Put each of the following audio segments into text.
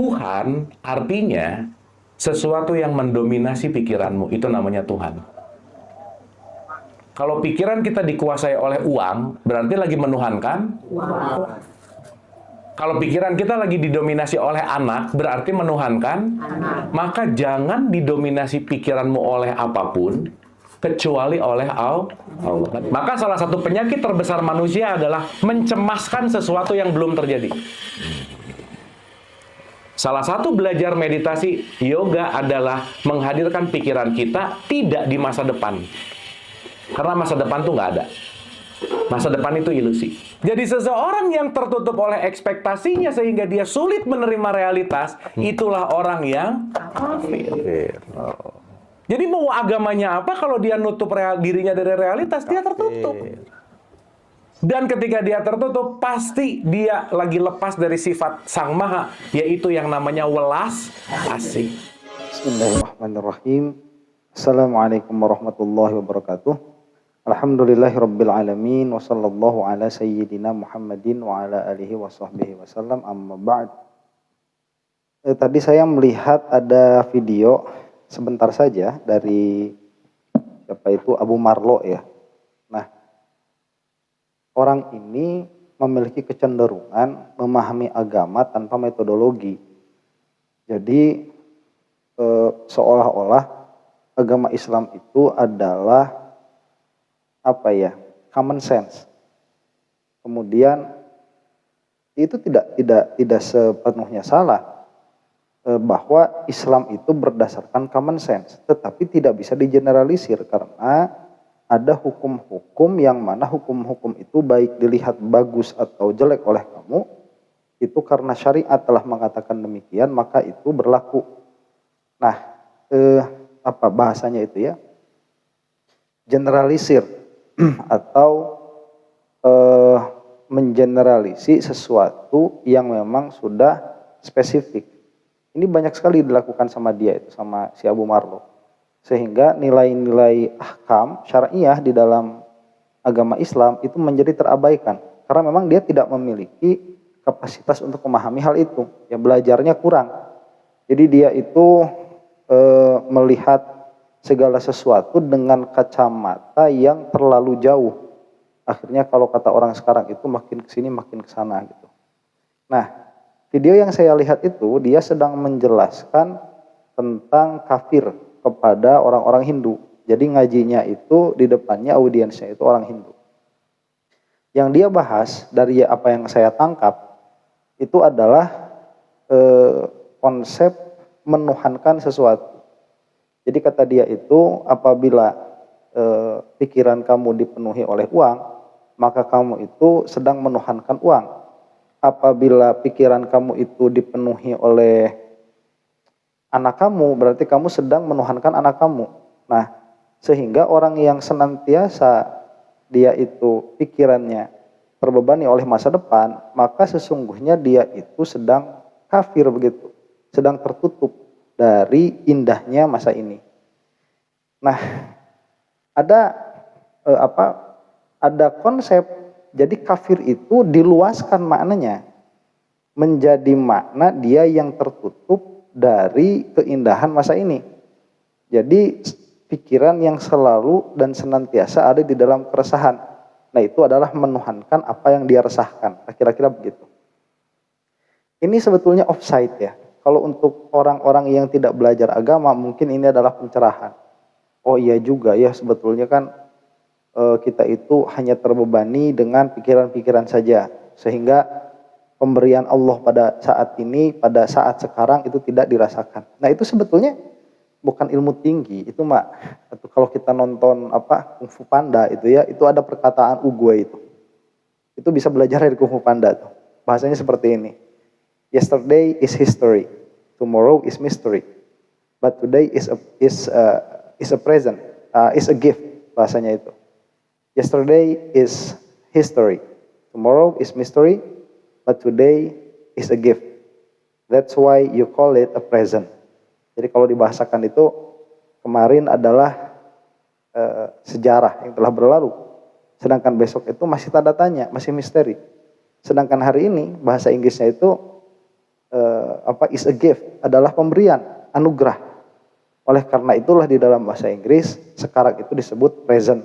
Tuhan artinya sesuatu yang mendominasi pikiranmu, itu namanya Tuhan. Kalau pikiran kita dikuasai oleh uang, berarti lagi menuhankan uang. Kalau pikiran kita lagi didominasi oleh anak, berarti menuhankan anak. Maka jangan didominasi pikiranmu oleh apapun, kecuali oleh Allah. Maka salah satu penyakit terbesar manusia adalah mencemaskan sesuatu yang belum terjadi. Salah satu belajar meditasi yoga adalah menghadirkan pikiran kita tidak di masa depan. Karena masa depan tuh nggak ada. Masa depan itu ilusi. Jadi seseorang yang tertutup oleh ekspektasinya sehingga dia sulit menerima realitas, itulah orang yang kafir. Jadi mau agamanya apa kalau dia nutup dirinya dari realitas, dia tertutup. Dan ketika dia tertutup, pasti dia lagi lepas dari sifat Sang Maha, yaitu yang namanya welas asih. Bismillahirrahmanirrahim. Assalamualaikum warahmatullahi wabarakatuh. Alhamdulillahirabbil alamin wa sallallahu ala sayyidina Muhammadin wa ala alihi wa sahbihi wasallam, amma ba'd. Tadi saya melihat ada video sebentar saja dari siapa itu, Abu Marlo ya. Nah, orang ini memiliki kecenderungan memahami agama tanpa metodologi. Jadi seolah-olah agama Islam itu adalah common sense. Kemudian itu tidak sepenuhnya salah bahwa Islam itu berdasarkan common sense, tetapi tidak bisa digeneralisir karena ada hukum-hukum yang mana hukum-hukum itu baik dilihat bagus atau jelek oleh kamu, itu karena syariat telah mengatakan demikian, maka itu berlaku. Nah, bahasanya itu ya? Generalisir atau mengeneralisir sesuatu yang memang sudah spesifik. Ini banyak sekali dilakukan sama dia itu, sama si Abu Marlo. Sehingga nilai-nilai ahkam syariah di dalam agama Islam itu menjadi terabaikan. Karena memang dia tidak memiliki kapasitas untuk memahami hal itu. Ya, belajarnya kurang. Jadi dia itu melihat segala sesuatu dengan kacamata yang terlalu jauh. Akhirnya kalau kata orang sekarang itu makin kesini makin kesana gitu. Nah, video yang saya lihat itu dia sedang menjelaskan tentang kafir kepada orang-orang Hindu. Jadi ngajinya itu di depannya audiensnya itu orang Hindu. Yang dia bahas dari apa yang saya tangkap itu adalah konsep menuhankan sesuatu. Jadi kata dia itu apabila pikiran kamu dipenuhi oleh uang, maka kamu itu sedang menuhankan uang. Apabila pikiran kamu itu dipenuhi oleh anak kamu, berarti kamu sedang menuhankan anak kamu. Nah, sehingga orang yang senantiasa dia itu pikirannya terbebani oleh masa depan, maka sesungguhnya dia itu sedang kafir begitu, sedang tertutup dari indahnya masa ini. Nah, ada konsep, jadi kafir itu diluaskan maknanya menjadi makna dia yang tertutup dari keindahan masa ini. Jadi pikiran yang selalu dan senantiasa ada di dalam keresahan. Nah, itu adalah menuhankan apa yang dia resahkan. Kira-kira begitu. Ini sebetulnya offside ya. Kalau untuk orang-orang yang tidak belajar agama, mungkin ini adalah pencerahan. Oh iya juga ya, sebetulnya kan kita itu hanya terbebani dengan pikiran-pikiran saja. Sehingga pemberian Allah pada saat ini, pada saat sekarang itu tidak dirasakan. Nah, itu sebetulnya bukan ilmu tinggi. Itu kalau kita nonton Kung Fu Panda itu ya, itu ada perkataan Uguay itu. Itu bisa belajar dari Kung Fu Panda tuh. Bahasanya seperti ini. Yesterday is history, tomorrow is mystery, but today is a present, is a gift, bahasanya itu. Yesterday is history, tomorrow is mystery, but today is a gift. That's why you call it a present. Jadi kalau dibahasakan itu, kemarin adalah sejarah yang telah berlalu, sedangkan besok itu masih tanda tanya, masih misteri. Sedangkan hari ini bahasa Inggrisnya itu is a gift, adalah pemberian, anugerah. Oleh karena itulah di dalam bahasa Inggris sekarang itu disebut present.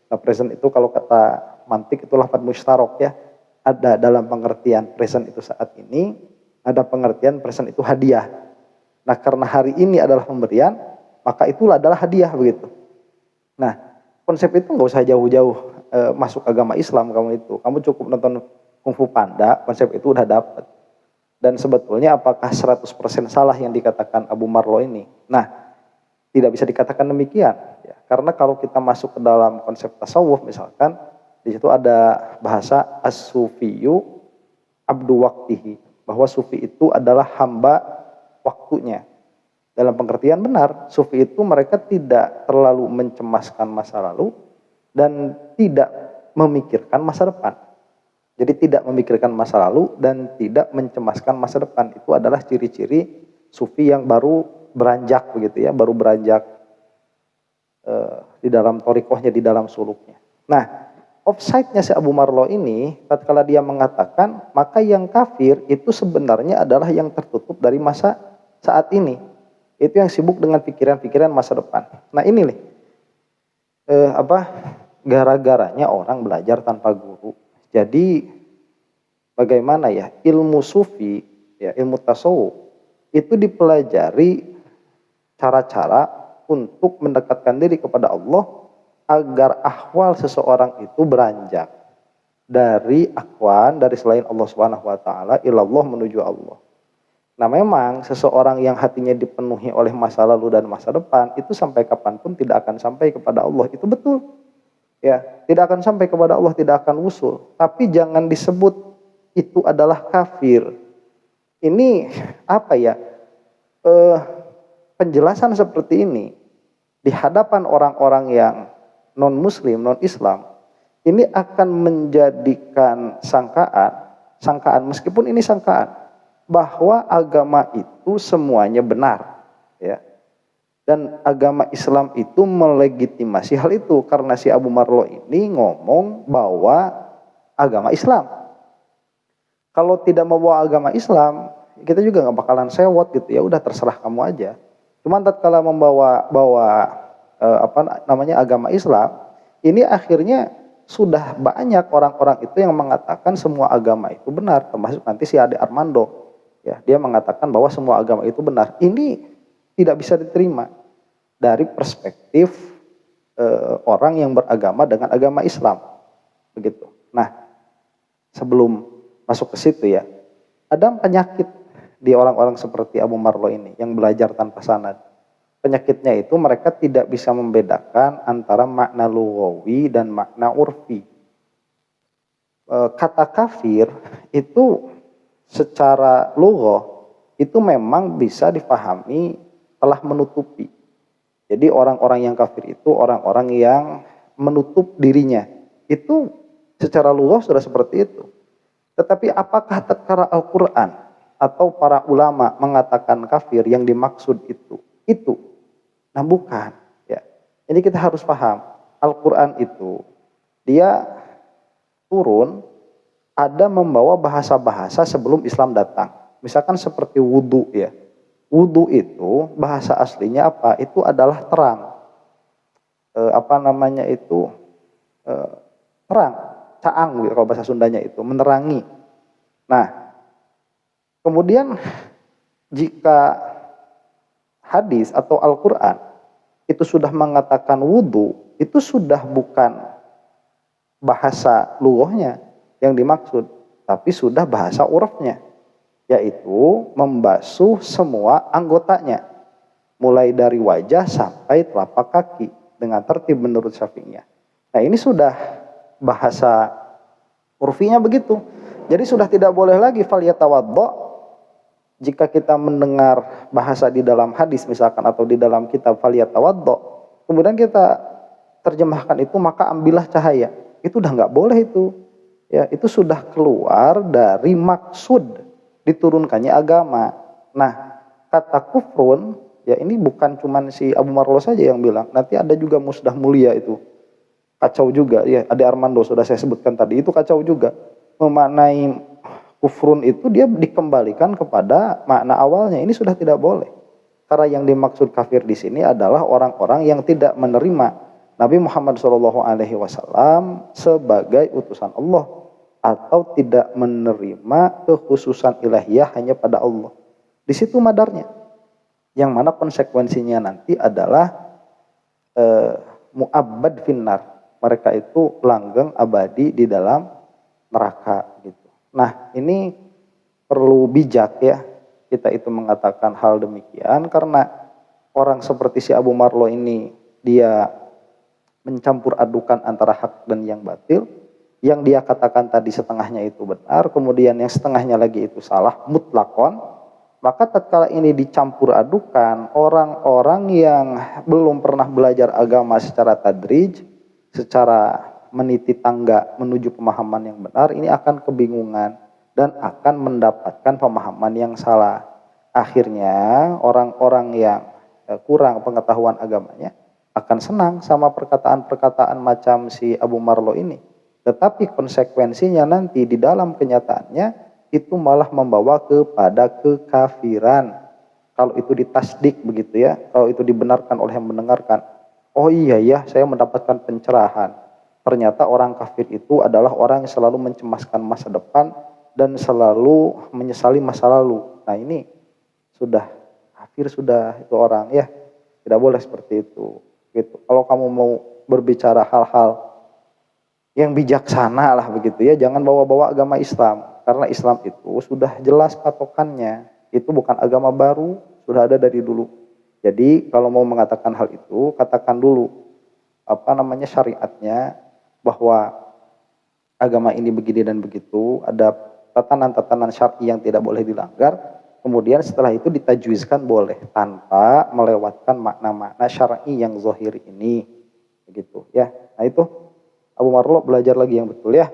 Nah, present itu kalau kata mantik itu lafadz mustarok ya. Ada dalam pengertian present itu saat ini, ada pengertian present itu hadiah. Nah, karena hari ini adalah pemberian, maka itulah adalah hadiah begitu. Nah, konsep itu nggak usah jauh-jauh masuk agama Islam kamu itu. Kamu cukup nonton Kung Fu Panda, konsep itu udah dapat. Dan sebetulnya apakah 100% salah yang dikatakan Abu Marlo ini? Nah, tidak bisa dikatakan demikian. Ya, karena kalau kita masuk ke dalam konsep tasawuf misalkan, di situ ada bahasa as-sufiyu abdu waktihi. Bahwa sufi itu adalah hamba waktunya. Dalam pengertian benar, sufi itu mereka tidak terlalu mencemaskan masa lalu dan tidak memikirkan masa depan. Jadi tidak memikirkan masa lalu dan tidak mencemaskan masa depan. Itu adalah ciri-ciri sufi yang baru beranjak begitu ya, baru beranjak di dalam torikohnya, di dalam suluknya. Nah, offside-nya si Abu Marlo ini, tatkala dia mengatakan, maka yang kafir itu sebenarnya adalah yang tertutup dari masa saat ini. Itu yang sibuk dengan pikiran-pikiran masa depan. Nah ini nih, gara-garanya orang belajar tanpa guru. Jadi bagaimana ya ilmu sufi, ya ilmu tasawuf itu dipelajari cara-cara untuk mendekatkan diri kepada Allah agar ahwal seseorang itu beranjak dari akwan, dari selain Allah Subhanahu wa taala ilallah menuju Allah. Nah, memang seseorang yang hatinya dipenuhi oleh masa lalu dan masa depan itu sampai kapanpun tidak akan sampai kepada Allah. Itu betul. Ya, tidak akan sampai kepada Allah, tidak akan usul. Tapi jangan disebut itu adalah kafir. Ini apa ya? Penjelasan seperti ini di hadapan orang-orang yang non-muslim, non-Islam, ini akan menjadikan sangkaan meskipun ini sangkaan, bahwa agama itu semuanya benar, ya. Dan agama Islam itu melegitimasi hal itu karena si Abu Marlo ini ngomong bahwa agama Islam. Kalau tidak membawa agama Islam, kita juga nggak bakalan sewot gitu ya. Udah terserah kamu aja. Cuman tatkala membawa agama Islam, ini akhirnya sudah banyak orang-orang itu yang mengatakan semua agama itu benar, termasuk nanti si Ade Armando. Ya, dia mengatakan bahwa semua agama itu benar. Ini tidak bisa diterima dari perspektif orang yang beragama dengan agama Islam, begitu. Nah, sebelum masuk ke situ ya, ada penyakit di orang-orang seperti Abu Marlo ini yang belajar tanpa sanad. Penyakitnya itu mereka tidak bisa membedakan antara makna lughawi dan makna urfi. Kata kafir itu secara lughah itu memang bisa dipahami telah menutupi. Jadi orang-orang yang kafir itu orang-orang yang menutup dirinya. Itu secara lughah sudah seperti itu. Tetapi apakah tatkala Al-Quran atau para ulama mengatakan kafir yang dimaksud itu? Nah bukan. Ya. Jadi kita harus paham. Al-Quran itu dia turun ada membawa bahasa-bahasa sebelum Islam datang. Misalkan seperti wudu ya. Wudu itu bahasa aslinya apa? Itu adalah terang. Terang, caang kalau bahasa Sundanya itu, menerangi. Nah, kemudian jika hadis atau Al-Quran itu sudah mengatakan wudu, itu sudah bukan bahasa lughahnya yang dimaksud, tapi sudah bahasa urufnya. Yaitu membasuh semua anggotanya, mulai dari wajah sampai telapak kaki dengan tertib menurut Syafi'iyah. Nah ini sudah bahasa urfinya begitu. Jadi sudah tidak boleh lagi falyatawaddo. Jika kita mendengar bahasa di dalam hadis misalkan atau di dalam kitab falyatawaddo, kemudian kita terjemahkan itu maka ambillah cahaya. Itu udah nggak boleh itu. Ya itu sudah keluar dari maksud diturunkannya agama. Nah, kata kufrun, ya ini bukan cuma si Abu Marlo saja yang bilang. Nanti ada juga Musdah Mulia itu. Kacau juga, ya Ade Armando sudah saya sebutkan tadi. Itu kacau juga. Memaknai kufrun itu dia dikembalikan kepada makna awalnya. Ini sudah tidak boleh. Karena yang dimaksud kafir di sini adalah orang-orang yang tidak menerima Nabi Muhammad SAW sebagai utusan Allah, atau tidak menerima kekhususan ilahiyah hanya pada Allah. Di situ madarnya. Yang mana konsekuensinya nanti adalah mu'abbad finnar. Mereka itu langgeng abadi di dalam neraka gitu. Nah, ini perlu bijak ya kita itu mengatakan hal demikian, karena orang seperti si Abu Marlo ini dia mencampur adukan antara hak dan yang batil. Yang dia katakan tadi setengahnya itu benar, kemudian yang setengahnya lagi itu salah mutlakon. Maka tatkala ini dicampur adukan, orang-orang yang belum pernah belajar agama secara tadrij, secara meniti tangga menuju pemahaman yang benar, ini akan kebingungan dan akan mendapatkan pemahaman yang salah. Akhirnya orang-orang yang kurang pengetahuan agamanya akan senang sama perkataan-perkataan macam si Abu Marlo ini. Tetapi konsekuensinya nanti di dalam kenyataannya itu malah membawa kepada kekafiran. Kalau itu ditasdik begitu ya, kalau itu dibenarkan oleh yang mendengarkan. Oh iya ya, saya mendapatkan pencerahan. Ternyata orang kafir itu adalah orang yang selalu mencemaskan masa depan dan selalu menyesali masa lalu. Nah ini sudah kafir sudah itu orang ya. Tidak boleh seperti itu. Gitu. Kalau kamu mau berbicara hal-hal yang bijaksana lah begitu ya, jangan bawa-bawa agama Islam, karena Islam itu sudah jelas patokannya, itu bukan agama baru, sudah ada dari dulu. Jadi kalau mau mengatakan hal itu, katakan dulu syariatnya, bahwa agama ini begini dan begitu, ada tatanan-tatanan syar'i yang tidak boleh dilanggar. Kemudian setelah itu ditajwizkan boleh tanpa melewatkan makna-makna syar'i yang zahir ini, begitu ya. Nah itu Abu Marlo belajar lagi yang betul ya.